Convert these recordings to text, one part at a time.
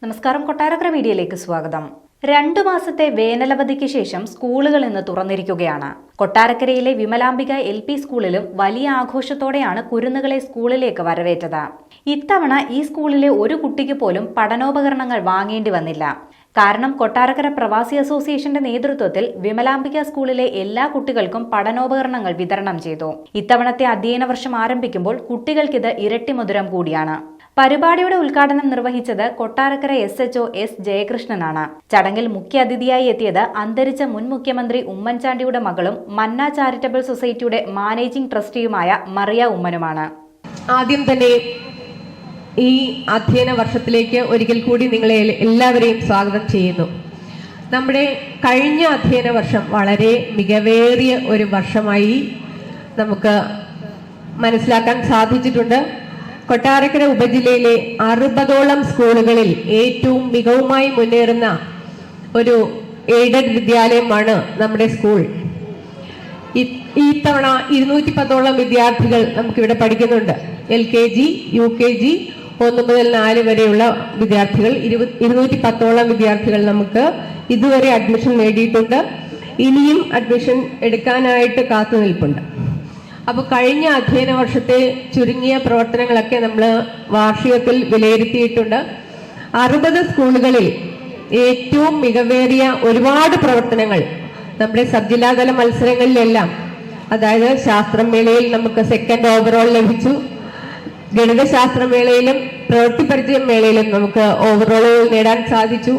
നമസ്കാരം. കൊട്ടാരക്കര മീഡിയയിലേക്ക് സ്വാഗതം. 2 മാസത്തെ വേനലവധിക്ക് ശേഷം സ്കൂളുകൾ ഇന്ന് തുറന്നിരിക്കുകയാണ്. കൊട്ടാരക്കരയിലെ വിമലാംബിക LP സ്കൂളിലും വലിയ ആഘോഷത്തോടെയാണ് കുരുന്നുകളെ സ്കൂളിലേക്ക് വരവേറ്റത്. ഇത്തവണ ഈ സ്കൂളിലെ ഒരു കുട്ടിക്ക് പോലും പഠനോപകരണങ്ങൾ വാങ്ങേണ്ടി വന്നില്ല. കാരണം കൊട്ടാരക്കര പ്രവാസി അസോസിയേഷന്റെ നേതൃത്വത്തിൽ വിമലാംബിക സ്കൂളിലെ എല്ലാ കുട്ടികൾക്കും പഠനോപകരണങ്ങൾ വിതരണം ചെയ്തു. ഇത്തവണത്തെ അധ്യയന വർഷം ആരംഭിക്കുമ്പോൾ കുട്ടികൾക്കിത് ഇരട്ടി മധുരം കൂടിയാണ്. പരിപാടിയുടെ ഉദ്ഘാടനം നിർവഹിച്ചത് കൊട്ടാരക്കര SHO S ജയകൃഷ്ണനാണ്. ചടങ്ങിൽ മുഖ്യ അതിഥിയായി എത്തിയത് അന്തരിച്ച മുൻ മുഖ്യമന്ത്രി ഉമ്മൻചാണ്ടിയുടെ മകളും മന്ന ചാരിറ്റബിൾ സൊസൈറ്റിയുടെ മാനേജിംഗ് ട്രസ്റ്റിയുമായ മറിയ ഉമ്മനുമാണ്. ആദ്യം തന്നെ ഈ അധ്യയന വർഷത്തിലേക്ക് ഒരിക്കൽ കൂടി നിങ്ങളെ എല്ലാവരെയും സ്വാഗതം ചെയ്യുന്നു. നമ്മുടെ കഴിഞ്ഞ അധ്യയന വർഷം വളരെ മികവേറിയ ഒരു വർഷമായി നമുക്ക് മനസ്സിലാക്കാൻ സാധിച്ചിട്ടുണ്ട്. കൊട്ടാരക്കര ഉപജില്ലയിലെ 60ഓളം സ്കൂളുകളിൽ ഏറ്റവും മികവുമായി മുന്നേറുന്ന ഒരു എയ്ഡഡ് വിദ്യാലയമാണ് നമ്മുടെ സ്കൂൾ. ഈ തവണ 210ഓളം വിദ്യാർത്ഥികൾ നമുക്കിവിടെ പഠിക്കുന്നുണ്ട്. LKG, UKG 1 മുതൽ 4 വരെയുള്ള വിദ്യാർത്ഥികൾ 210ഓളം വിദ്യാർത്ഥികൾ നമുക്ക് ഇതുവരെ അഡ്മിഷൻ നേടിയിട്ടുണ്ട്. ഇനിയും അഡ്മിഷൻ എടുക്കാനായിട്ട് കാത്തു നിൽപ്പുണ്ട്. അപ്പോൾ കഴിഞ്ഞ അധ്യയന വർഷത്തെ ചുരുങ്ങിയ പ്രവർത്തനങ്ങളൊക്കെ നമ്മൾ വാർഷികത്തിൽ വിലയിരുത്തിയിട്ടുണ്ട്. 60 സ്കൂളുകളിൽ ഏറ്റവും മികവേറിയ ഒരുപാട് പ്രവർത്തനങ്ങൾ നമ്മുടെ സബ് ജില്ലാതല മത്സരങ്ങളിലെല്ലാം, അതായത് ശാസ്ത്രമേളയിൽ നമുക്ക് 2nd ഓവറോൾ ലഭിച്ചു. ഗണിതശാസ്ത്രമേളയിലും പ്രവൃത്തി പരിചയ മേളയിലും നമുക്ക് ഓവറോളുകൾ നേടാൻ സാധിച്ചു.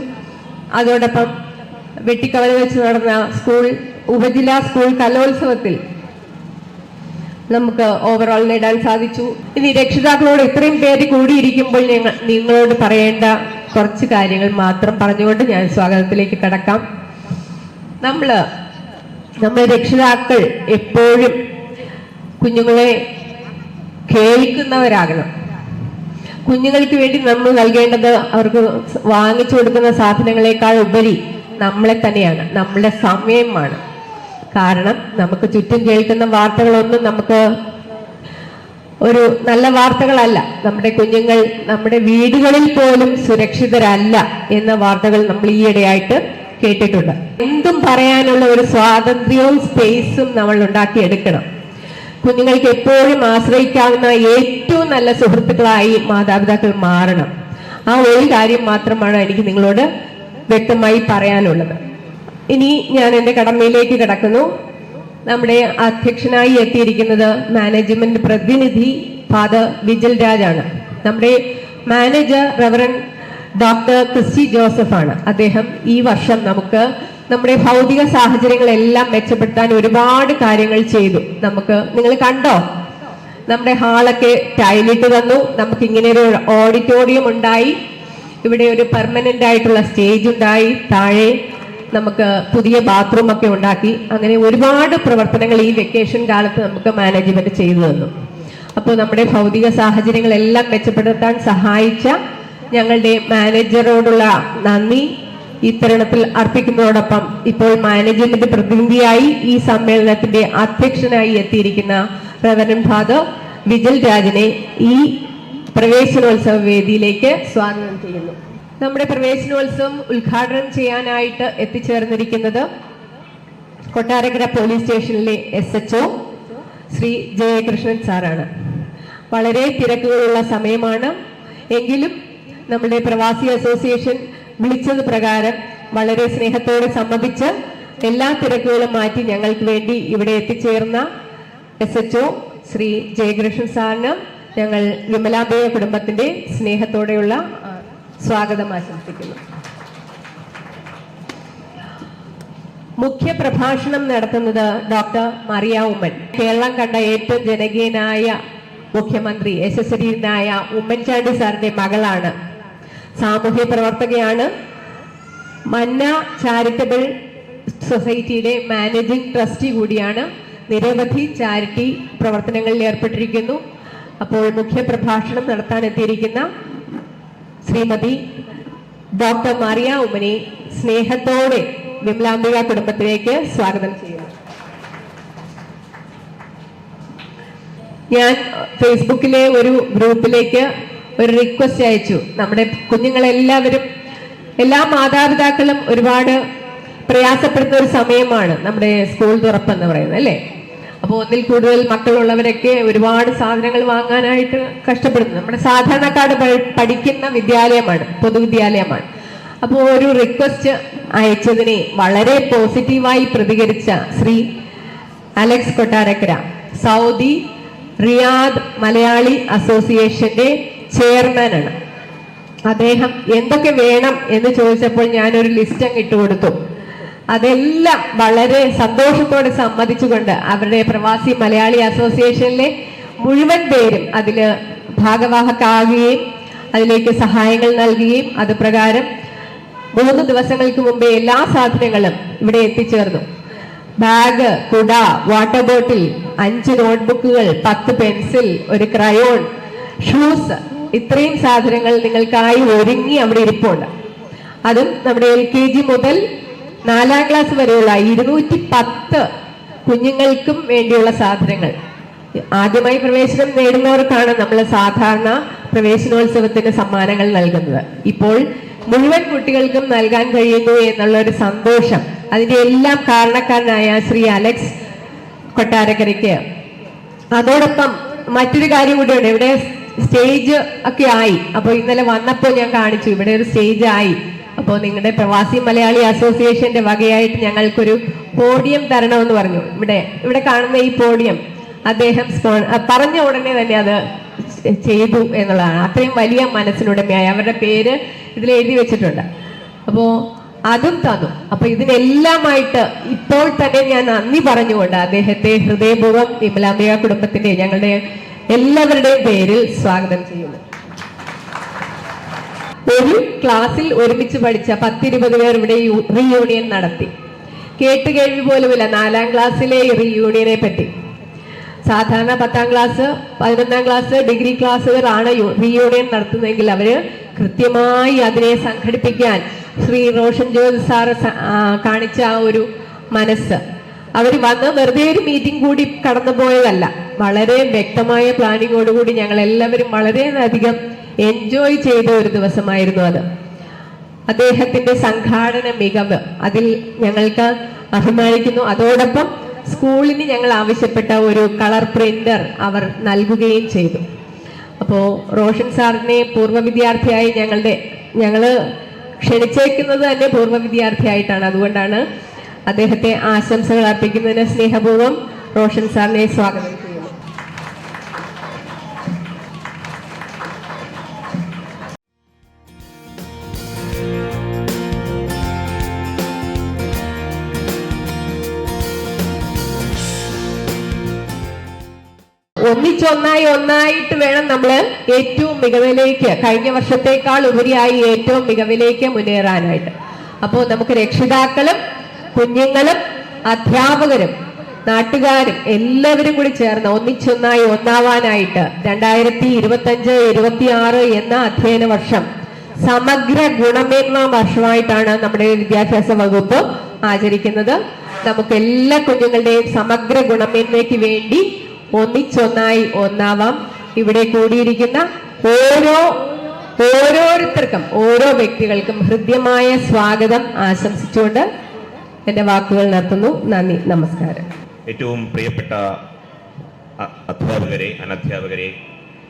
അതോടൊപ്പം വെട്ടിക്കവല വെച്ച് നടന്ന ഉപജില്ലാ സ്കൂൾ കലോത്സവത്തിൽ നമുക്ക് ഓവറോൾ നേടാൻ സാധിച്ചു. ഇനി രക്ഷിതാക്കളോട് ഇത്രയും പേര് കൂടിയിരിക്കുമ്പോൾ നിങ്ങളോട് പറയേണ്ട കുറച്ച് കാര്യങ്ങൾ മാത്രം പറഞ്ഞുകൊണ്ട് ഞാൻ സ്വാഗതത്തിലേക്ക് കടക്കാം. നമ്മൾ രക്ഷിതാക്കൾ എപ്പോഴും കുഞ്ഞുങ്ങളെ കേൾക്കുന്നവരാകണം. കുഞ്ഞുങ്ങൾക്ക് വേണ്ടി നമ്മൾ നൽകേണ്ടത് അവർക്ക് വാങ്ങിച്ചു കൊടുക്കുന്ന സാധനങ്ങളെക്കാൾ ഉപരി നമ്മളെ തന്നെയാണ്, നമ്മളുടെ സമയമാണ്. കാരണം നമുക്ക് ചുറ്റും കേൾക്കുന്ന വാർത്തകളൊന്നും നമുക്ക് ഒരു നല്ല വാർത്തകളല്ല. നമ്മുടെ കുഞ്ഞുങ്ങൾ നമ്മുടെ വീടുകളിൽ പോലും സുരക്ഷിതരല്ല എന്ന വാർത്തകൾ നമ്മൾ ഈയിടെയായിട്ട് കേട്ടിട്ടുണ്ട്. എന്തും പറയാനുള്ള ഒരു സ്വാതന്ത്ര്യവും സ്പേസും നമ്മൾ ഉണ്ടാക്കിയെടുക്കണം. കുഞ്ഞുങ്ങൾക്ക് എപ്പോഴും ആശ്രയിക്കാവുന്ന ഏറ്റവും നല്ല സുഹൃത്തുക്കളായി മാതാപിതാക്കൾ മാറണം. ആ ഒരു കാര്യം മാത്രമാണ് എനിക്ക് നിങ്ങളോട് വ്യക്തമായി പറയാനുള്ളത്. ഇനി ഞാൻ എൻ്റെ കടമയിലേക്ക് കിടക്കുന്നു. നമ്മുടെ അധ്യക്ഷനായി എത്തിയിരിക്കുന്നത് മാനേജ്മെന്റ് പ്രതിനിധി ഫാദർ വിജിൽ രാജാണ്. നമ്മുടെ മാനേജർ റവറൻ ഡോക്ടർ ക്രിസ്റ്റി ജോസഫാണ്. അദ്ദേഹം ഈ വർഷം നമുക്ക് നമ്മുടെ ഭൗതിക സാഹചര്യങ്ങളെല്ലാം മെച്ചപ്പെടുത്താൻ ഒരുപാട് കാര്യങ്ങൾ ചെയ്തു. നിങ്ങൾ കണ്ടോ, നമ്മുടെ ഹാളൊക്കെ ടൈലിട്ട് തന്നു. നമുക്ക് ഇങ്ങനെ ഒരു ഓഡിറ്റോറിയം ഉണ്ടായി. ഇവിടെ ഒരു പെർമനന്റ് ആയിട്ടുള്ള സ്റ്റേജ് ഉണ്ടായി. താഴെ നമുക്ക് പുതിയ ബാത്റൂം ഒക്കെ ഉണ്ടാക്കി. അങ്ങനെ ഒരുപാട് പ്രവർത്തനങ്ങൾ ഈ വെക്കേഷൻ കാലത്ത് നമുക്ക് മാനേജ്മെന്റ് ചെയ്തു തന്നു. അപ്പോൾ നമ്മുടെ ഭൗതിക സാഹചര്യങ്ങളെല്ലാം മെച്ചപ്പെടുത്താൻ സഹായിച്ച ഞങ്ങളുടെ മാനേജറോടുള്ള നന്ദി ഈ തരുണത്തിൽ അർപ്പിക്കുന്നതോടൊപ്പം ഇപ്പോൾ മാനേജ്മെന്റ് പ്രതിനിധിയായി ഈ സമ്മേളനത്തിന്റെ അധ്യക്ഷനായി എത്തിയിരിക്കുന്ന റവറൻഡ് ഫാദർ വിജിൽ രാജിനെ ഈ പ്രവേശനോത്സവ വേദിയിലേക്ക് സ്വാഗതം ചെയ്യുന്നു. നമ്മുടെ പ്രവേശനോത്സവം ഉദ്ഘാടനം ചെയ്യാനായിട്ട് എത്തിച്ചേർന്നിരിക്കുന്നത് കൊട്ടാരക്കര പോലീസ് സ്റ്റേഷനിലെ SHO ശ്രീ ജയകൃഷ്ണൻ സാറാണ്. വളരെ തിരക്കുകളുള്ള സമയമാണ്. എങ്കിലും നമ്മുടെ പ്രവാസി അസോസിയേഷൻ വിളിച്ചത് പ്രകാരം വളരെ സ്നേഹത്തോടെ സമ്മതിച്ച് എല്ലാ തിരക്കുകളും മാറ്റി ഞങ്ങൾക്ക് വേണ്ടി ഇവിടെ എത്തിച്ചേർന്ന SHO ശ്രീ ജയകൃഷ്ണൻ സാറിന് ഞങ്ങൾ വിമലാംബിക കുടുംബത്തിന്റെ സ്നേഹത്തോടെയുള്ള സ്വാഗതം ആശംസിക്കുന്നു. മുഖ്യ പ്രഭാഷണം നടത്തുന്നത് ഡോക്ടർ മറിയ ഉമ്മൻ. കേരളം കണ്ട ഏറ്റവും ജനകീയനായ മുഖ്യമന്ത്രി യശസ്വരീനായ ഉമ്മൻചാണ്ടി സാറിന്റെ മകളാണ്. സാമൂഹ്യ പ്രവർത്തകയാണ്. മന്ന ചാരിറ്റബിൾ സൊസൈറ്റിയുടെ മാനേജിംഗ് ട്രസ്റ്റി കൂടിയാണ്. നിരവധി ചാരിറ്റി പ്രവർത്തനങ്ങളിൽ ഏർപ്പെട്ടിരിക്കുന്നു. അപ്പോൾ മുഖ്യ പ്രഭാഷണം നടത്താൻ എത്തിയിരിക്കുന്ന ശ്രീമതി ഡോക്ടർ മറിയ ഉമ്മനെ സ്നേഹത്തോടെ വിമലാംബിക കുടുംബത്തിലേക്ക് സ്വാഗതം ചെയ്യുന്നു. ഞാൻ ഫേസ്ബുക്കിലെ ഒരു ഗ്രൂപ്പിലേക്ക് ഒരു റിക്വസ്റ്റ് അയച്ചു. നമ്മുടെ കുഞ്ഞുങ്ങളെല്ലാവരും, എല്ലാ മാതാപിതാക്കളും ഒരുപാട് പ്രയാസപ്പെടുന്ന ഒരു സമയമാണ് നമ്മുടെ സ്കൂൾ തുറപ്പെന്ന് പറയുന്നത്, അല്ലേ? അപ്പോൾ ഒന്നിൽ കൂടുതൽ മക്കളുള്ളവരൊക്കെ ഒരുപാട് സാധനങ്ങൾ വാങ്ങാനായിട്ട് കഷ്ടപ്പെടുന്നു. നമ്മുടെ സാധാരണക്കാട് പഠിക്കുന്ന വിദ്യാലയമാണ്, പൊതുവിദ്യാലയമാണ്. അപ്പോൾ ഒരു റിക്വസ്റ്റ് അയച്ചതിനെ വളരെ പോസിറ്റീവായി പ്രതികരിച്ച Shri Alex Kottarakkara, Saudi Riyadh Malayali അസോസിയേഷന്റെ ചെയർമാനാണ്. അദ്ദേഹം എന്തൊക്കെ വേണം എന്ന് ചോദിച്ചപ്പോൾ ഞാനൊരു ലിസ്റ്റ് അങ്ങ് ഇട്ടുകൊടുത്തു. അതെല്ലാം വളരെ സന്തോഷത്തോടെ സമ്മതിച്ചുകൊണ്ട് അവരുടെ പ്രവാസി മലയാളി അസോസിയേഷനിലെ മുഴുവൻ പേരും അതിൽ ഭാഗവാഹക്കാകുകയും അതിലേക്ക് സഹായങ്ങൾ നൽകുകയും അത് പ്രകാരം 3 ദിവസങ്ങൾക്ക് മുമ്പേ എല്ലാ സാധനങ്ങളും ഇവിടെ എത്തിച്ചേർന്നു. ബാഗ്, കുട, വാട്ടർ ബോട്ടിൽ, 5 നോട്ട്ബുക്കുകൾ, 10 പെൻസിൽ, ഒരു ക്രയോൺ, ഷൂസ്, ഇത്രയും സാധനങ്ങൾ നിങ്ങൾക്കായി ഒരുങ്ങി അവിടെ ഇരിപ്പുണ്ട്. അതും നമ്മുടെ LKG മുതൽ 4ാം ക്ലാസ് വരെയുള്ള 210 കുഞ്ഞുങ്ങൾക്കും വേണ്ടിയുള്ള സാധനങ്ങൾ. ആദ്യമായി പ്രവേശനം നേടുന്നവർക്കാണ് നമ്മൾ സാധാരണ പ്രവേശനോത്സവത്തിന് സമ്മാനങ്ങൾ നൽകുന്നത്. ഇപ്പോൾ മുഴുവൻ കുട്ടികൾക്കും നൽകാൻ കഴിയുന്നു എന്നുള്ള ഒരു സന്തോഷം, അതിന്റെ എല്ലാം കാരണക്കാരനായ ശ്രീ അലക്സ് കൊട്ടാരക്കരയ്ക്ക്. അതോടൊപ്പം മറ്റൊരു കാര്യം കൂടിയുണ്ട്. ഇവിടെ സ്റ്റേജ് ഒക്കെ ആയി. അപ്പോൾ ഇന്നലെ വന്നപ്പോൾ ഞാൻ കാണിച്ചു, ഇവിടെ ഒരു സ്റ്റേജ് ആയി. അപ്പോൾ നിങ്ങളുടെ പ്രവാസി മലയാളി അസോസിയേഷന്റെ വകയായിട്ട് ഞങ്ങൾക്കൊരു പോഡിയം തരണമെന്ന് പറഞ്ഞു. ഇവിടെ കാണുന്ന ഈ പോഡിയം അദ്ദേഹം പറഞ്ഞ ഉടനെ തന്നെ അത് ചെയ്തു എന്നുള്ളതാണ്. അത്രയും വലിയ മനസ്സിനുടമയായി അവരുടെ പേര് ഇതിൽ എഴുതി വെച്ചിട്ടുണ്ട്. അപ്പോ അതും തന്നു. അപ്പൊ ഇതിനെല്ലാമായിട്ട് ഇപ്പോൾ തന്നെ ഞാൻ നന്ദി പറഞ്ഞുകൊണ്ട് അദ്ദേഹത്തെ ഹൃദയപൂർവ്വം വിമലാംബിക കുടുംബത്തിന്റെ, ഞങ്ങളുടെ എല്ലാവരുടെയും പേരിൽ സ്വാഗതം ചെയ്യുന്നു. ഒരു ക്ലാസ്സിൽ ഒരുമിച്ച് പഠിച്ച 10-20 പേർ ഇവിടെ റീയൂണിയൻ നടത്തി. കേട്ടുകേൾവി പോലുമില്ല 4ാം ക്ലാസ്സിലെ റീയൂണിയനെ പറ്റി. സാധാരണ 10ാം ക്ലാസ്, 11ാം ക്ലാസ്, ഡിഗ്രി ക്ലാസ്സുകാരാണ് റീയൂണിയൻ നടത്തുന്നതെങ്കിൽ അവര് കൃത്യമായി അതിനെ സംഘടിപ്പിക്കാൻ ശ്രീ റോഷൻ ജോർജ് സാറ് കാണിച്ച ആ ഒരു മനസ്സ്, അവർ വന്ന് വെറുതെ ഒരു മീറ്റിംഗ് കൂടി കടന്നുപോയതല്ല, വളരെ വ്യക്തമായ പ്ലാനിങ്ങോടുകൂടി ഞങ്ങൾ എല്ലാവരും വളരെയധികം എൻജോയ് ചെയ്ത ഒരു ദിവസമായിരുന്നു അത്. അദ്ദേഹത്തിന്റെ സംഘാടന മികവ് അതിൽ ഞങ്ങൾക്ക് അഭിമാനിക്കുന്നു. അതോടൊപ്പം സ്കൂളിന് ഞങ്ങൾ ആവശ്യപ്പെട്ട ഒരു കളർ പ്രിന്റർ അവർ നൽകുകയും ചെയ്തു. അപ്പോൾ റോഷൻ സാറിനെ പൂർവ്വ വിദ്യാർത്ഥിയായി ഞങ്ങള് ക്ഷണിച്ചേക്കുന്നത് തന്നെ പൂർവ്വ വിദ്യാർത്ഥിയായിട്ടാണ്. അതുകൊണ്ടാണ് അദ്ദേഹത്തെ ആശംസകൾ അർപ്പിക്കുന്നതിന് സ്നേഹപൂർവ്വം റോഷൻ സാറിനെ സ്വാഗതം ചെയ്യുന്നു. ഒന്നായിട്ട് വേണം നമ്മൾ ഏറ്റവും മികവിലേക്ക്, കഴിഞ്ഞ വർഷത്തേക്കാൾ ഉപരിയായി ഏറ്റവും മികവിലേക്ക് മുന്നേറാനായിട്ട്. അപ്പോൾ നമുക്ക് രക്ഷിതാക്കളും കുഞ്ഞുങ്ങളും അധ്യാപകരും നാട്ടുകാരും എല്ലാവരും കൂടി ചേർന്ന് ഒന്നാവാനായിട്ട് 2025-26 എന്ന അധ്യയന വർഷം സമഗ്ര ഗുണമേന്മ വർഷമായിട്ടാണ് നമ്മുടെ വിദ്യാഭ്യാസ വകുപ്പ് ആചരിക്കുന്നത്. നമുക്ക് എല്ലാ കുഞ്ഞുങ്ങളുടെയും സമഗ്ര ഗുണമേന്മയ്ക്ക് വേണ്ടി ഒന്നാവാം. ഇവിടെ കൂടിയിരിക്കുന്ന ഓരോരുത്തർക്കും, ഓരോ വ്യക്തികൾക്കും ഹൃദ്യമായ സ്വാഗതം ആശംസിച്ചുകൊണ്ട് എന്റെ വാക്കുകൾ നിർത്തുന്നു. നന്ദി, നമസ്കാരം. ഏറ്റവും പ്രിയപ്പെട്ട അധ്യാപകരെ, അനധ്യാപകരെ,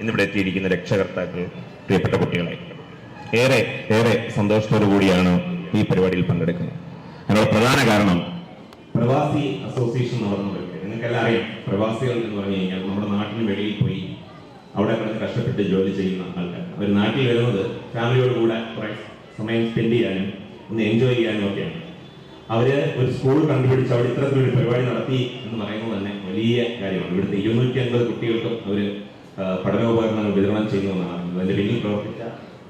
ഇന്നിവിടെ എത്തിയിരിക്കുന്ന രക്ഷകർത്താക്കൾ, പ്രിയപ്പെട്ട കുട്ടികളെ, ഏറെ സന്തോഷത്തോടു കൂടിയാണ് ഈ പരിപാടിയിൽ പങ്കെടുക്കുന്നത്. അതിനുള്ള പ്രധാന കാരണം പ്രവാസി അസോസിയേഷൻ നടന്നു വരുന്നത്. നിങ്ങൾക്കെല്ലാം അറിയാം, പ്രവാസികൾ എന്ന് പറഞ്ഞു കഴിഞ്ഞാൽ നമ്മുടെ നാട്ടിന് വെളിയിൽ പോയി അവിടെ കിടന്ന് കഷ്ടപ്പെട്ട് ജോലി ചെയ്യുന്ന ആൾക്കാർ. അവർ നാട്ടിൽ വരുന്നത് ഫാമിലിയോട് കൂടെ കുറെ സമയം സ്പെൻഡ് ചെയ്യാനും ഒന്ന് എൻജോയ് ചെയ്യാനും ഒക്കെയാണ്. അവര് ഒരു സ്കൂൾ കണ്ടുപിടിച്ച് അവിടെ ഇത്തരത്തിലൊരു പരിപാടി നടത്തി എന്ന് പറയുന്നത് തന്നെ വലിയ കാര്യമാണ്. ഇവിടുത്തെ 250 കുട്ടികൾക്കും അവര് പഠനോപകരണങ്ങൾ വിതരണം ചെയ്യുന്നതാണ്. അതിന്റെ പിന്നിൽ പ്രവർത്തിച്ച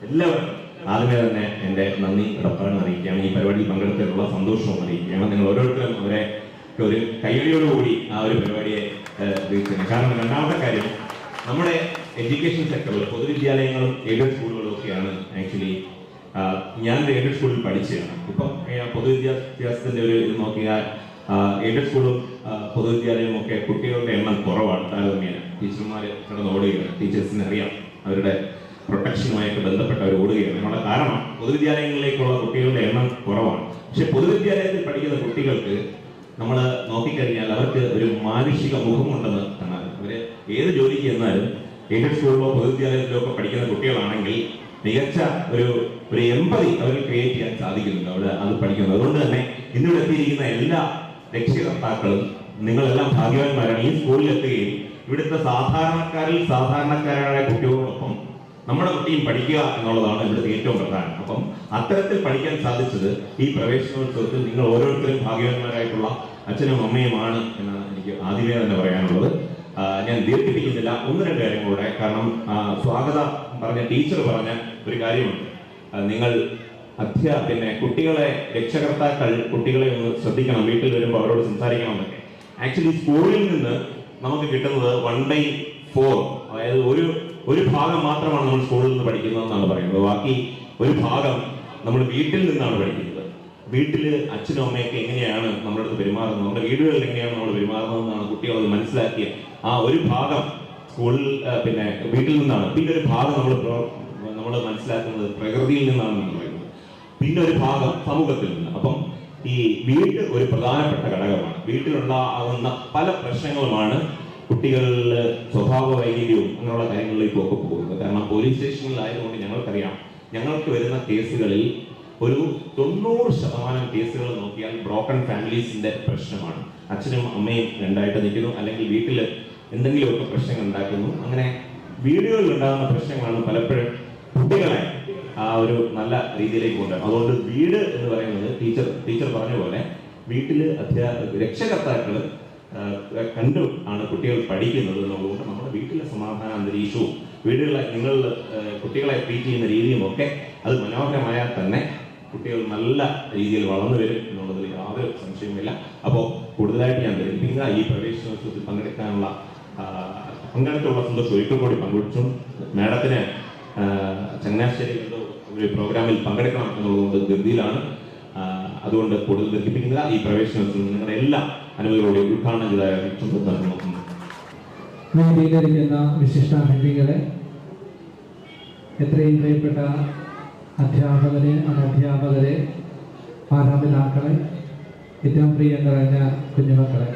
എല്ലാവർക്കും ആദ്യമേ തന്നെ എന്റെ നന്ദി കടപ്പാട് അറിയിക്കുകയാണ്. ഈ പരിപാടിയിൽ പങ്കെടുത്തതിലുള്ള സന്തോഷവും അറിയിക്കുകയാണ്. നിങ്ങൾ ഓരോരുത്തരും അവരെ ഒരു കൈയടിയോടുകൂടി ആ ഒരു പരിപാടിയെ വീഴ്ത്തുന്നു. കാരണം രണ്ടാമത്തെ കാര്യം, നമ്മുടെ എഡ്യൂക്കേഷൻ സെക്ടറിൽ പൊതുവിദ്യാലയങ്ങളും എയ്ഡഡ് സ്കൂളുകളും ഒക്കെയാണ് ആക്ച്വലി. ഞാൻ എയ്ഡഡ് സ്കൂളിൽ പഠിച്ചതാണ്. ഇപ്പം പൊതുവിദ്യാഭ്യാസത്തിന്റെ ഒരു ഇത് നോക്കിയാൽ എയ്ഡഡ് സ്കൂളും പൊതുവിദ്യാലയവും ഒക്കെ കുട്ടികളുടെ എണ്ണം കുറവാണ് താരതമ്യേന. ടീച്ചർമാർ കിടന്നോടുകയാണ്. ടീച്ചേഴ്സിന് അറിയാം അവരുടെ പ്രൊട്ടക്ഷനുമായിട്ട് ബന്ധപ്പെട്ടവർ ഓടുകയാണ്. നമ്മുടെ കാരണം പൊതുവിദ്യാലയങ്ങളിലേക്കുള്ള കുട്ടികളുടെ എണ്ണം കുറവാണ്. പക്ഷെ പൊതുവിദ്യാലയത്തിൽ പഠിക്കുന്ന കുട്ടികൾക്ക് നമ്മൾ നോക്കിക്കഴിഞ്ഞാൽ അവർക്ക് ഒരു മാനുഷിക മുഖമുണ്ടെന്ന് കാണാൻ. അവര് ഏത് ജോലിക്ക് ചെന്നാലും എയ്ഡഡ് സ്കൂളിലോ പൊതുവിദ്യാലയത്തിലോ ഒക്കെ പഠിക്കുന്ന കുട്ടികളാണെങ്കിൽ മികച്ച ഒരു എമ്പതി അവർ ക്രിയേറ്റ് ചെയ്യാൻ സാധിക്കുന്നുണ്ട് അവിടെ അത് പഠിക്കുന്നത്. അതുകൊണ്ട് തന്നെ ഇന്നിവിടെ എത്തിയിരിക്കുന്ന എല്ലാ രക്ഷകർത്താക്കളും നിങ്ങളെല്ലാം ഭാഗ്യവാന്മാരാണ്. ഈ സ്കൂളിൽ എത്തുകയും ഇവിടുത്തെ സാധാരണക്കാരായ കുട്ടികളോടൊപ്പം നമ്മുടെ കുട്ടിയും പഠിക്കുക എന്നുള്ളതാണ് ഇവിടുത്തെ ഏറ്റവും പ്രധാനം. അപ്പം അത്തരത്തിൽ പഠിക്കാൻ സാധിച്ചത് ഈ പ്രവേശനോത്സവത്തിൽ നിങ്ങൾ ഓരോരുത്തരും ഭാഗ്യവാന്മാരായിട്ടുള്ള അച്ഛനും അമ്മയുമാണ് എന്നാണ് എനിക്ക് ആദ്യമേ തന്നെ പറയാനുള്ളത്. ഞാൻ ദീർഘിപ്പിക്കുന്നില്ല. ഒന്ന് രണ്ട് കാര്യം കൂടെ. കാരണം സ്വാഗതം പറഞ്ഞ ടീച്ചർ പറഞ്ഞ ഒരു കാര്യമുണ്ട്. നിങ്ങൾ കുട്ടികളെ രക്ഷകർത്താക്കൾ കുട്ടികളെ ഒന്ന് ശ്രദ്ധിക്കണം, വീട്ടിൽ വരുമ്പോൾ അവരോട് സംസാരിക്കണം എന്നൊക്കെ. ആക്ച്വലി സ്കൂളിൽ നിന്ന് നമുക്ക് കിട്ടുന്നത് 1/4, അതായത് ഒരു ഭാഗം മാത്രമാണ് നമ്മൾ സ്കൂളിൽ നിന്ന് പഠിക്കുന്നതെന്നാണ് പറയുന്നത്. ബാക്കി ഒരു ഭാഗം നമ്മൾ വീട്ടിൽ നിന്നാണ് പഠിക്കുന്നത്. വീട്ടിൽ അച്ഛനും അമ്മയൊക്കെ എങ്ങനെയാണ് നമ്മുടെ അടുത്ത് പെരുമാറുന്നത്, നമ്മുടെ വീടുകളിൽ എങ്ങനെയാണ് നമ്മൾ പെരുമാറുന്നതെന്നാണ് കുട്ടികൾ അത് മനസ്സിലാക്കിയ ആ ഒരു ഭാഗം സ്കൂളിൽ വീട്ടിൽ നിന്നാണ്. പിന്നെ ഒരു ഭാഗം നമ്മൾ മനസ്സിലാക്കുന്നത് പ്രകൃതിയിൽ നിന്നാണെന്ന് പറയുന്നത്. പിന്നെ ഒരു ഭാഗം സമൂഹത്തിൽ നിന്ന്. അപ്പം ഈ വീട് ഒരു പ്രധാനപ്പെട്ട ഘടകമാണ്. വീട്ടിലുണ്ടാകുന്ന പല പ്രശ്നങ്ങളുമാണ് കുട്ടികളിൽ സ്വഭാവ വൈകല്യവും അങ്ങനെയുള്ള കാര്യങ്ങളിലേക്കും ഒക്കെ പോകുന്നത്. കാരണം പോലീസ് സ്റ്റേഷനിലായതുകൊണ്ട് ഞങ്ങൾക്കറിയാം, ഞങ്ങൾക്ക് വരുന്ന കേസുകളിൽ ഒരു 90% കേസുകൾ നോക്കിയാൽ ബ്രോക്കൺ ഫാമിലീസിന്റെ പ്രശ്നമാണ്. അച്ഛനും അമ്മയും രണ്ടായിട്ട് നിൽക്കുന്നു, അല്ലെങ്കിൽ വീട്ടിൽ എന്തെങ്കിലുമൊക്കെ പ്രശ്നങ്ങൾ ഉണ്ടാക്കുന്നു. അങ്ങനെ വീടുകളിൽ ഉണ്ടാകുന്ന പ്രശ്നങ്ങളാണ് പലപ്പോഴും കുട്ടികളെ ആ ഒരു നല്ല രീതിയിലേക്ക് കൊണ്ടുവരും. അതുകൊണ്ട് വീട് എന്ന് പറയുന്നത് ടീച്ചർ പറഞ്ഞ പോലെ വീട്ടില് രക്ഷകർത്താക്കൾ കണ്ടു ആണ് കുട്ടികൾ പഠിക്കുന്നത് എന്നുള്ളതുകൊണ്ട് നമ്മുടെ വീട്ടിലെ സമാധാന അന്തരീക്ഷവും നിങ്ങൾ കുട്ടികളെ ട്രീറ്റ് ചെയ്യുന്ന രീതിയും ഒക്കെ അത് മനോഹരമായാൽ തന്നെ കുട്ടികൾ നല്ല രീതിയിൽ വളർന്നു വരും എന്നുള്ളതിൽ യാതൊരു സംശയവുമില്ല. അപ്പോൾ കൂടുതലായിട്ട് ഞാൻ ധരിപ്പിക്കുന്ന ഈ പ്രവേശനോത്സവത്തിൽ പങ്കെടുത്തുള്ള സന്തോഷം ഒരിക്കൽ കൂടി പങ്കുവച്ചു. മാഡത്തിന് ചങ്ങനാശ്ശേരി ഒരു പ്രോഗ്രാമിൽ പങ്കെടുക്കണം എന്നുള്ളതുകൊണ്ട് ധൃതിയിലാണ്. അതുകൊണ്ട് കൂടുതൽ ദീർഘിപ്പിക്കുന്നില്ല. ഈ പ്രവേശനോത്സവം നിങ്ങളുടെ എല്ലാ അനുമതികളോടെ ഉദ്ഘാടനം ചെയ്തായ വേദിയിലിരിക്കുന്ന വിശിഷ്ടാതിഥികളെ, എത്രയും പ്രിയപ്പെട്ട അധ്യാപകരെ, അനധ്യാപകരെ, മാതാപിതാക്കളെ, ഏറ്റവും പ്രിയം നിറഞ്ഞ കുഞ്ഞുമക്കളെ,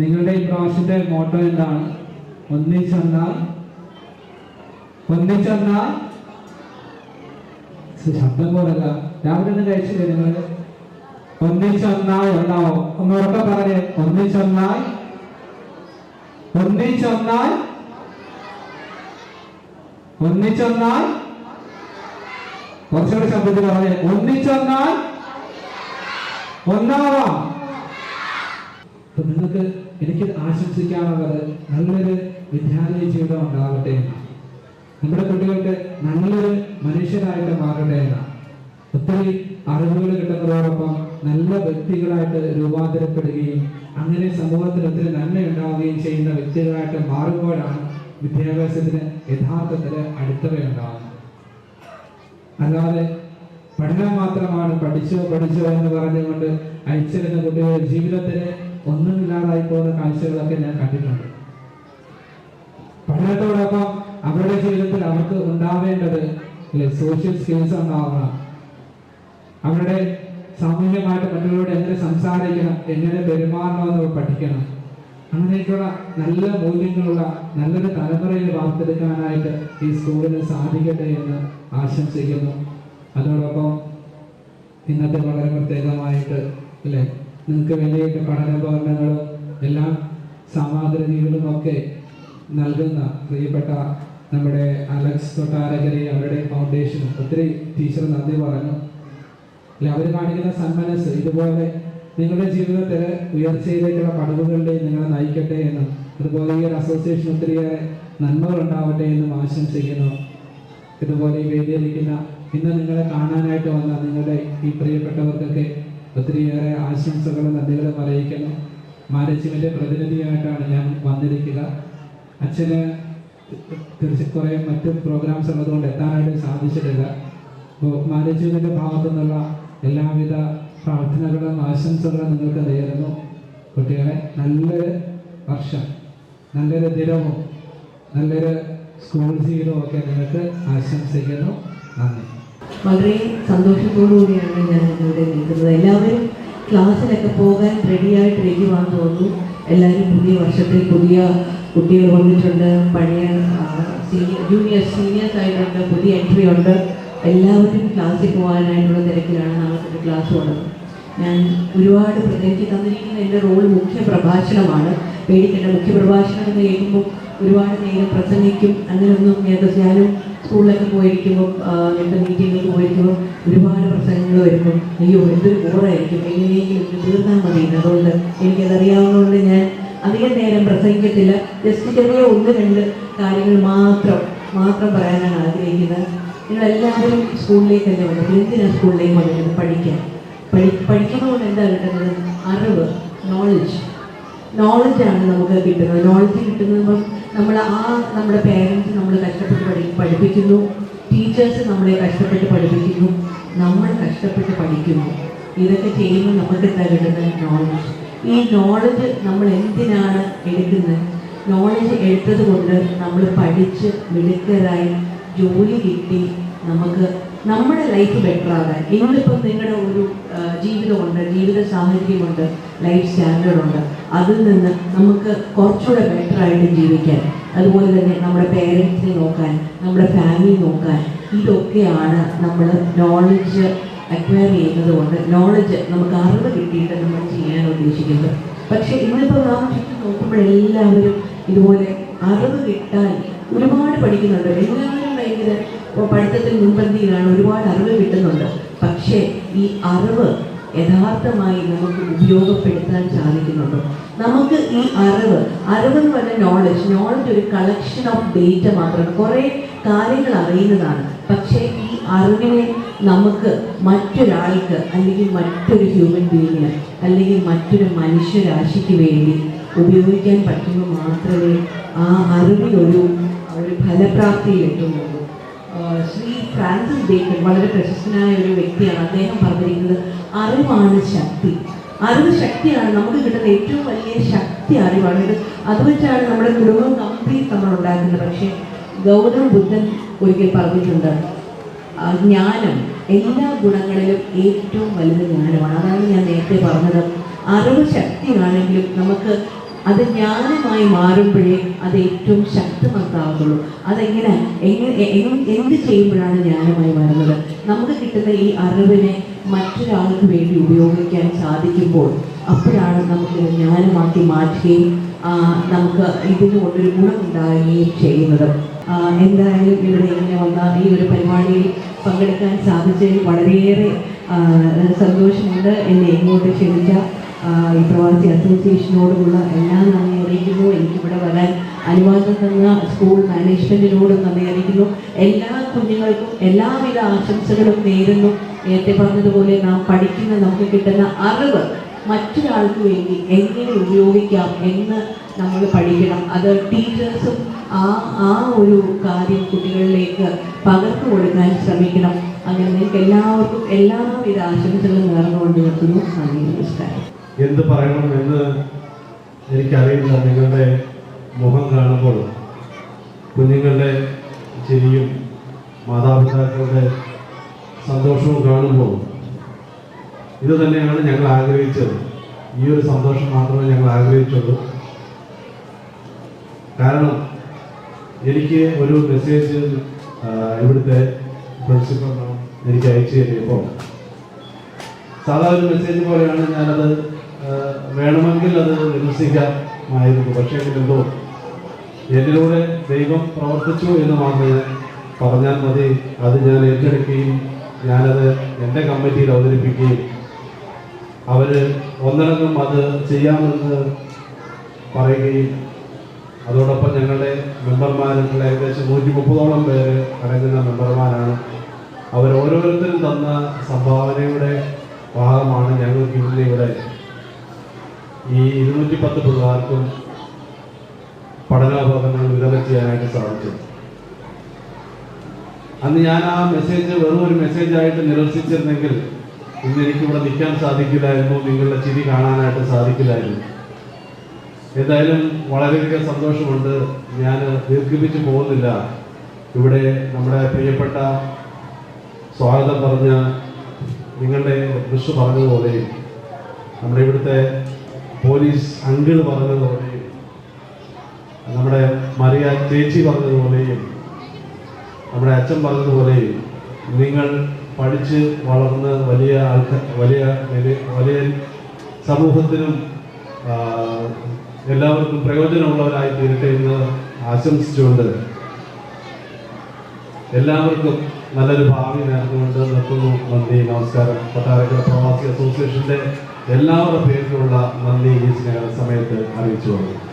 നിങ്ങളുടെ ഈ പ്രാവശ്യത്തെ മോട്ടോ എന്താണ്? ഒന്നിച്ചെന്നാൽ ശബ്ദം പോലല്ല. രാവിലെ ഒന്നും കഴിച്ചില്ലേ നിങ്ങൾ? ഒന്നിച്ചൊന്നായി ഉണ്ടാവോ? ഒന്ന് ഉറക്കെ പറഞ്ഞേ. ഒന്നിച്ചൊന്നായി കുറച്ചുകൂടി ശബ്ദത്തിൽ പറഞ്ഞേ. ഒന്നിച്ചൊന്നാൽ ഒന്നാവാം. അപ്പൊ നിങ്ങൾക്ക് എനിക്ക് ആശംസിക്കാനുള്ളത് നല്ലൊരു വിദ്യാലയ ജീവിതം ഉണ്ടാകട്ടെ എന്നാണ്. നമ്മുടെ കുട്ടികൾക്ക് നല്ലൊരു മനുഷ്യരായിട്ട് മാറട്ടെ എന്നാണ്. ഒത്തിരി അറിവുകൾ കിട്ടുന്നതോടൊപ്പം നല്ല വ്യക്തികളായിട്ട് രൂപാന്തരപ്പെടുകയും അങ്ങനെ സമൂഹത്തിൽ ഒത്തിരി നന്മ ഉണ്ടാവുകയും ചെയ്യുന്ന വ്യക്തികളായിട്ട് മാറുമ്പോഴാണ് വിദ്യാഭ്യാസത്തിന് യഥാർത്ഥത്തിൽ അടിത്തറയുണ്ടാകുന്നത്. അല്ലാതെ പഠനം മാത്രമാണ് പഠിച്ചോ എന്ന് പറഞ്ഞുകൊണ്ട് അയച്ചിരുന്ന കുട്ടികളുടെ ജീവിതത്തിന് ഒന്നുമില്ലാതായി പോകുന്ന കാഴ്ചകളൊക്കെ ഞാൻ കണ്ടിട്ടുണ്ട്. പഠനത്തോടൊപ്പം അവരുടെ ജീവിതത്തിൽ അവർക്ക് ഉണ്ടാവേണ്ടത് സോഷ്യൽ സ്കിൽസ് ഉണ്ടാവണം. അവരുടെ സാമൂഹ്യമായിട്ട് മറ്റുള്ളവരോട് എങ്ങനെ സംസാരിക്കണം, എങ്ങനെ പെരുമാറണമെന്ന് പഠിക്കണം. അങ്ങനെയൊക്കെയുള്ള നല്ല മൂല്യങ്ങളുള്ള നല്ലൊരു തലമുറയെ വാർത്തെടുക്കാനായിട്ട് ഈ സ്കൂളിന് സാധിക്കട്ടെ എന്ന് ആശംസിക്കുന്നു. അതോടൊപ്പം ഇന്നത്തെ വളരെ പ്രത്യേകമായിട്ട് നിങ്ങൾക്ക് വേണ്ടിയിട്ട് പഠനോപകരണങ്ങളും എല്ലാം സാമഗ്രികളും ഒക്കെ നൽകുന്ന പ്രിയപ്പെട്ട നമ്മുടെ അലക്സ് കൊട്ടാരക്കരി അവരുടെ ഫൗണ്ടേഷനും ഒത്തിരി ടീച്ചർ നന്ദി പറഞ്ഞു. അവർ കാണിക്കുന്ന സന്മനസ് ഇതുപോലെ നിങ്ങളുടെ ജീവിതത്തിൽ ഉയർച്ചയിലേക്കുള്ള പടവുകളിലേക്ക് നിങ്ങളെ നയിക്കട്ടെ എന്നും അതുപോലെ ഈ ഒരു അസോസിയേഷൻ ഒത്തിരിയേറെ നന്മകൾ ഉണ്ടാവട്ടെ എന്നും ആശംസിക്കുന്നു. ഇതുപോലെ ഈ വേദിയിലിരിക്കുന്ന ഇന്ന് നിങ്ങളെ കാണാനായിട്ട് വന്ന നിങ്ങളുടെ ഈ പ്രിയപ്പെട്ടവർക്കൊക്കെ ഒത്തിരിയേറെ ആശംസകളും നന്ദികളും അറിയിക്കുന്നു. മാനേജ്മെന്റ് പ്രതിനിധിയായിട്ടാണ് ഞാൻ വന്നിരിക്കുക. അച്ഛന് കുറേ മറ്റു പ്രോഗ്രാംസ് ഉള്ളതുകൊണ്ട് എത്താനായിട്ട് സാധിച്ചിട്ടില്ല. അപ്പോൾ മാനേജ്മെന്റിന്റെ ഭാഗത്തു നിന്നുള്ള എല്ലാവിധ പ്രാർത്ഥനകളും ആശംസകളും നിങ്ങൾക്ക് നേരുന്നു. കുട്ടികളെ നല്ലൊരു വർഷം, നല്ലൊരു ദിനവും നല്ലൊരു സ്കൂൾ ജീവിതമൊക്കെ നിങ്ങൾക്ക് ആശംസിക്കുന്നു. നന്ദി. വളരെ സന്തോഷത്തോടുകൂടിയാണ് ഞാൻ ഇവിടെ നിൽക്കുന്നത്. എല്ലാവരും ക്ലാസ്സിലൊക്കെ പോകാൻ റെഡിയായിട്ടിരിക്കുവാന്ന് തോന്നുന്നു. എല്ലാവരും പുതിയ വർഷത്തിൽ പുതിയ കുട്ടികൾ വന്നിട്ടുണ്ട്, പഴയ സീനിയേഴ്സ് ആയിട്ടുണ്ട്, പുതിയ എൻട്രി ഉണ്ട്. എല്ലാവരും ക്ലാസ്സിൽ പോകാനായിട്ടുള്ള തിരക്കിലാണ്. നാളത്തെ ക്ലാസ് ഉള്ളത്. ഞാൻ ഒരുപാട് എനിക്ക് തന്നിരിക്കുന്ന എൻ്റെ റോൾ മുഖ്യ പ്രഭാഷണമാണ്. പേടിക്കേണ്ട, മുഖ്യ പ്രഭാഷണം എന്ന് കേൾക്കുമ്പോൾ ഒരുപാട് നേരം പ്രസംഗിക്കും അങ്ങനെയൊന്നും ഞാനും സ്കൂളിലൊക്കെ പോയിരിക്കുമ്പോൾ എൻ്റെ മീറ്റിങ്ങിലേക്ക് പോയിരിക്കുമ്പോൾ ഒരുപാട് പ്രസംഗങ്ങൾ വരുമ്പോൾ അയ്യോ എന്തൊരു ബോറായിരിക്കും, എങ്ങനെയെങ്കിലും ഇത് തീർന്നാൽ മതി. അതുകൊണ്ട് എനിക്കതറിയാവുന്നതുകൊണ്ട് ഞാൻ അധികം നേരം പ്രസംഗിക്കത്തില്ല. ജസ്റ്റ് ചെറിയ 1-2 കാര്യങ്ങൾ മാത്രം പറയാനാണ് ആഗ്രഹിക്കുന്നത്. നിങ്ങളെല്ലാവരും സ്കൂളിലേക്കല്ലേ വന്നത്? എന്തിനാണ് സ്കൂളിലേക്ക് വന്നത്? പഠിക്കുന്നതുകൊണ്ട് എന്താ കിട്ടുന്നത്? അറിവ്, നോളജാണ് നമുക്ക് കിട്ടുന്നത്. നോളജ് കിട്ടുന്നത് നമ്മുടെ പേരൻസ് നമ്മൾ കഷ്ടപ്പെട്ട് പഠിപ്പിക്കുന്നു, ടീച്ചേഴ്സ് നമ്മളെ കഷ്ടപ്പെട്ട് പഠിപ്പിക്കുന്നു, നമ്മൾ കഷ്ടപ്പെട്ട് പഠിക്കുന്നു. ഇതൊക്കെ ചെയ്യുമ്പോൾ നമുക്ക് എന്താ കിട്ടുന്നത്? നോളജ്. ഈ നോളജ് നമ്മൾ എന്തിനാണ് എടുക്കുന്നത്? നോളജ് എടുത്തത് കൊണ്ട് നമ്മൾ പഠിച്ച് മിടുക്കരായി ജോലി കിട്ടി നമുക്ക് നമ്മുടെ ലൈഫ് ബെറ്റർ ആകാൻ. ഇന്നിപ്പം നിങ്ങളുടെ ഒരു ജീവിതമുണ്ട്, ജീവിത സാഹചര്യമുണ്ട്, ലൈഫ് സ്റ്റാൻഡേർഡുണ്ട്. അതിൽ നിന്ന് നമുക്ക് കുറച്ചുകൂടെ ബെറ്ററായിട്ട് ജീവിക്കാൻ, അതുപോലെ തന്നെ നമ്മുടെ പേരൻസിനെ നോക്കാൻ, നമ്മുടെ ഫാമിലി നോക്കാൻ, ഇതൊക്കെയാണ് നമ്മൾ നോളജ് അക്വയർ ചെയ്യുന്നത് കൊണ്ട്, നോളജ് നമുക്ക് അറിവ് കിട്ടിയിട്ട് നമ്മൾ ചെയ്യാൻ ഉദ്ദേശിക്കുന്നത്. പക്ഷേ ഇന്നിപ്പോൾ നാം ചുറ്റും നോക്കുമ്പോഴെല്ലാവരും ഇതുപോലെ അറിവ് കിട്ടാൻ ഒരുപാട് പഠിക്കുന്നുണ്ട്. എല്ലാവരും ഭയങ്കര പഠിത്തത്തിൽ മുൻപന്തിയിലാണ്, ഒരുപാട് അറിവ് കിട്ടുന്നുണ്ട്. പക്ഷേ ഈ അറിവ് യഥാർത്ഥമായി നമുക്ക് ഉപയോഗപ്പെടുത്താൻ സാധിക്കുന്നുണ്ടോ? നമുക്ക് ഈ അറിവെന്ന് പറഞ്ഞ നോളജ് ഒരു കളക്ഷൻ ഓഫ് ഡേറ്റ മാത്രമാണ്. കുറേ കാര്യങ്ങൾ അറിയുന്നതാണ്. പക്ഷേ ഈ അറിവിനെ നമുക്ക് മറ്റൊരാൾക്ക് അല്ലെങ്കിൽ മറ്റൊരു ഹ്യൂമൻ ബീയിങ്ങിന് അല്ലെങ്കിൽ മറ്റൊരു മനുഷ്യരാശിക്ക് വേണ്ടി ഉപയോഗിക്കാൻ പറ്റുമ്പോൾ മാത്രമേ ആ അറിവിനൊരു ഫലപ്രാപ്തിയിൽ എത്തുന്നുള്ളൂ. ശ്രീ ഫ്രാൻസിസ് ബേക്കൺ വളരെ പ്രശസ്തനായ ഒരു വ്യക്തിയാണ്. അദ്ദേഹം പറഞ്ഞിരിക്കുന്നത് അറിവാണ് ശക്തി. അറിവ് ശക്തിയാണ്. നമുക്ക് കിട്ടുന്ന ഏറ്റവും വലിയ ശക്തി അറിവാണ്. അത് വെച്ചാണ് നമ്മുടെ കുടുംബം കംപ്ലീറ്റ് നമ്മൾ ഉണ്ടാക്കുന്നത്. പക്ഷേ ഗൗതം ബുദ്ധൻ ഒരിക്കൽ പറഞ്ഞിട്ടുണ്ട്, ജ്ഞാനം എല്ലാ ഗുണങ്ങളിലും ഏറ്റവും വലുത് ജ്ഞാനമാണ്. അതാണ് ഞാൻ നേരത്തെ പറഞ്ഞത്. അറിവ് ശക്തിയാണെങ്കിലും നമുക്ക് അത് ജ്ഞാനമായി മാറുമ്പോഴേ അത് ഏറ്റവും ശക്തമത്താവുള്ളൂ. അതെങ്ങനെ എന്ത് ചെയ്യുമ്പോഴാണ് ജ്ഞാനമായി മാറുന്നത്? നമുക്ക് കിട്ടുന്ന ഈ അറിവിനെ മറ്റൊരാൾക്ക് വേണ്ടി ഉപയോഗിക്കാൻ സാധിക്കുമ്പോൾ അപ്പോഴാണ് നമുക്ക് ജ്ഞാനമാക്കി മാറ്റുകയും നമുക്ക് ഇതിന് കൊണ്ടൊരു ഗുണമുണ്ടാകുകയും ചെയ്യുന്നത്. എന്തായാലും ഇവിടെ ഇങ്ങനെ വന്ന ഈ ഒരു പരിപാടിയിൽ പങ്കെടുക്കാൻ സാധിച്ചതിൽ വളരെയേറെ സന്തോഷമുണ്ട്. എന്നെ ഇങ്ങോട്ട് ക്ഷണിച്ച ഈ പ്രവാസി അസോസിയേഷനോടുമുള്ള എല്ലാ നന്ദി അറിയിക്കുന്നു. എനിക്കിവിടെ വരാൻ അനുവാദം തന്ന സ്കൂൾ മാനേജ്മെൻറ്റിനോടും നന്ദി അറിയിക്കുന്നു. എല്ലാ കുഞ്ഞുങ്ങൾക്കും എല്ലാവിധ ആശംസകളും നേരുന്നു. നേരത്തെ പറഞ്ഞതുപോലെ നാം പഠിക്കുന്ന നമുക്ക് കിട്ടുന്ന അറിവ് മറ്റൊരാൾക്ക് വേണ്ടി എങ്ങനെ ഉപയോഗിക്കാം എന്ന് നമ്മൾ പഠിക്കണം. അത് ടീച്ചേഴ്സും ആ ഒരു കാര്യം കുട്ടികളിലേക്ക് പകർന്നു കൊടുക്കാൻ ശ്രമിക്കണം. അങ്ങനെ നിങ്ങൾക്ക് എല്ലാവർക്കും എല്ലാവിധ ആശംസകളും നേർന്നുകൊണ്ട് നിർത്തുന്നു. നന്ദി, നമസ്കാരം. എന്ത് പറയണമെന്ന് എനിക്കറിയില്ല. നിങ്ങളുടെ മുഖം കാണുമ്പോൾ, കുഞ്ഞുങ്ങളുടെ ചിരിയും മാതാപിതാക്കളുടെ സന്തോഷവും കാണുമ്പോൾ ഇത് തന്നെയാണ് ഞങ്ങൾ ആഗ്രഹിച്ചത്. ഈ ഒരു സന്തോഷം മാത്രമേ ഞങ്ങൾ ആഗ്രഹിച്ചുള്ളൂ. കാരണം എനിക്ക് ഒരു മെസ്സേജ് ഇവിടുത്തെ പ്രിൻസിപ്പൽ എനിക്ക് അയച്ചു തരുമ്പോൾ സാധാരണ ഒരു മെസ്സേജ് പോലെയാണ്. ഞാനത് വേണമെങ്കിൽ അത് നിരസിക്കാമായിരുന്നു. പക്ഷേ എന്തോ എന്നിലൂടെ ദൈവം പ്രവർത്തിച്ചു എന്ന് മാത്രമേ പറഞ്ഞാൽ മതി. അത് ഞാൻ ഏറ്റെടുക്കുകയും ഞാനത് എൻ്റെ കമ്മിറ്റിയിൽ അവതരിപ്പിക്കുകയും അവർ ഒന്നടങ്കം അത് ചെയ്യാമെന്ന് പറയുകയും അതോടൊപ്പം ഞങ്ങളുടെ മെമ്പർമാരുള്ള ഏകദേശം 130ഓളം പേര് അടങ്ങുന്ന മെമ്പർമാരാണ്. അവരോരോരുത്തരും തന്ന സംഭാവനയുടെ ഭാഗമാണ് ഞങ്ങൾക്ക് ഇന്ന് ഇവിടെ ഈ 210 പിള്ളേർക്കും പഠനോപകരണങ്ങൾ വിതരണം ചെയ്യാനായിട്ട് സാധിച്ചത്. അന്ന് ഞാൻ ആ മെസ്സേജ് വെറും ഒരു മെസ്സേജായിട്ട് നിരസിച്ചിരുന്നെങ്കിൽ ഇന്ന് എനിക്കിവിടെ നിൽക്കാൻ സാധിക്കില്ലായിരുന്നു, നിങ്ങളുടെ ചിരി കാണാനായിട്ട് സാധിക്കില്ലായിരുന്നു. എന്തായാലും വളരെയധികം സന്തോഷമുണ്ട്. ഞാൻ ദീർഘിപ്പിച്ച് പോകുന്നില്ല. ഇവിടെ നമ്മുടെ പ്രിയപ്പെട്ട സ്വാഗതം പറഞ്ഞ നിങ്ങളുടെ കൃഷി പറഞ്ഞതുപോലെയും നമ്മുടെ ഇവിടുത്തെ പോലീസ് അങ്കിൾ പറഞ്ഞതുപോലെയും നമ്മുടെ മറിയ ചേച്ചി പറഞ്ഞതുപോലെയും നമ്മുടെ അച്ഛൻ പറഞ്ഞതുപോലെയും നിങ്ങൾ പഠിച്ച് വളർന്ന് വലിയ ആൾക്കാർ വലിയ സമൂഹത്തിനും എല്ലാവർക്കും പ്രയോജനമുള്ളവരായി തീരട്ടെ എന്ന് ആശംസിച്ചുകൊണ്ട് എല്ലാവർക്കും നല്ലൊരു ഭാവി നേർന്നുകൊണ്ട് നിർത്തുന്നു. നന്ദി, നമസ്കാരം. കൊട്ടാരക്കര പ്രവാസി അസോസിയേഷന്റെ എല്ലാവരുടെ പേരിലുള്ള നന്ദി ഈ സ്നേഹ സമയത്ത് അറിയിച്ചു കൊള്ളുന്നു.